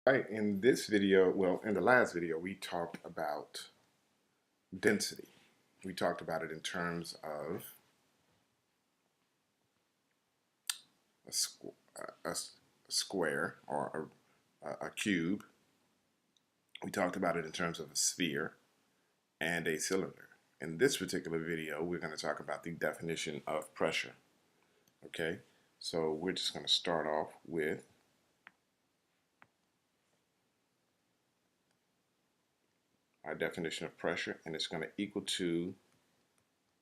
Right, in this video, well, in the last video, we talked about density. We talked about it in terms of a, squ a square or a cube. We talked about it in terms of a sphere and a cylinder. In this particular video, we're going to talk about the definition of pressure. Okay, so we're just going to start off with our definition of pressure, and it's going to equal to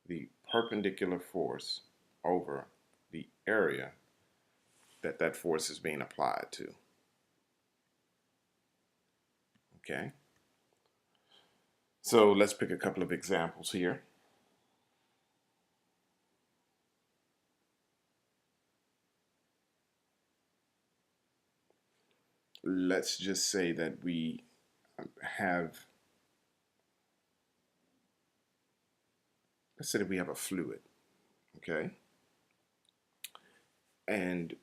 the perpendicular force over the area that force is being applied to. Okay, so let's pick a couple of examples here. Let's just say that we have, let's say that we have a fluid, okay? And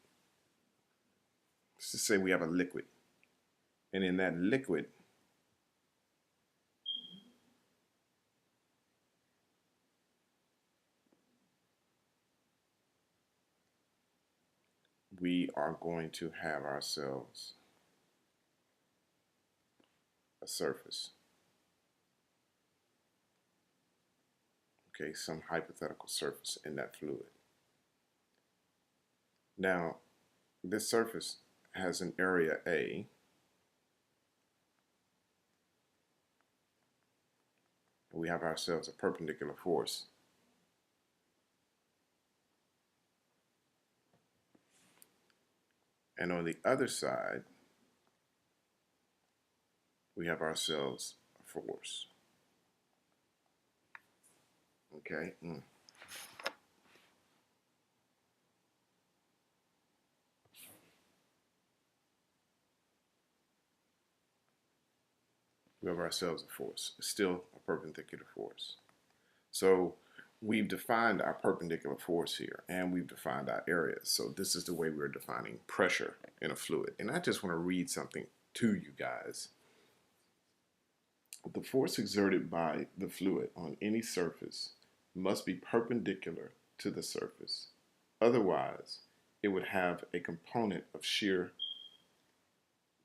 let's just say we have a liquid. And in that liquid, we are going to have ourselves a surface. Okay, some hypothetical surface in that fluid. Now, this surface has an area A, and we have ourselves a perpendicular force. And on the other side, we have ourselves a force. Okay. We have ourselves a force. It's still a perpendicular force. So we've defined our perpendicular force here, and we've defined our areas. So this is the way we're defining pressure in a fluid. And I just want to read something to you guys. The force exerted by the fluid on any surface must be perpendicular to the surface. Otherwise, it would have a component of shear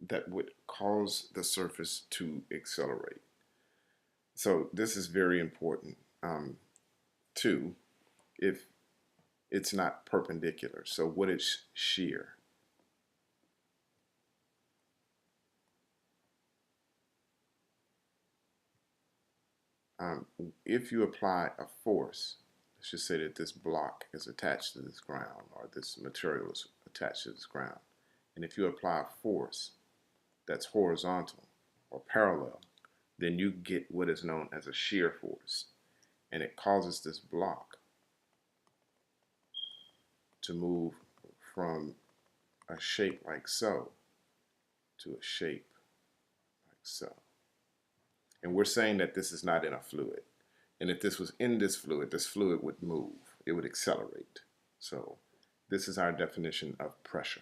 that would cause the surface to accelerate. So this is very important too, if it's not perpendicular. So what is shear? If you apply a force, let's just say that this block is attached to this ground, or this material is attached to this ground, and if you apply a force that's horizontal or parallel, then you get what is known as a shear force, and it causes this block to move from a shape like so to a shape like so. And we're saying that this is not in a fluid. And if this was in this fluid would move. It would accelerate. So this is our definition of pressure.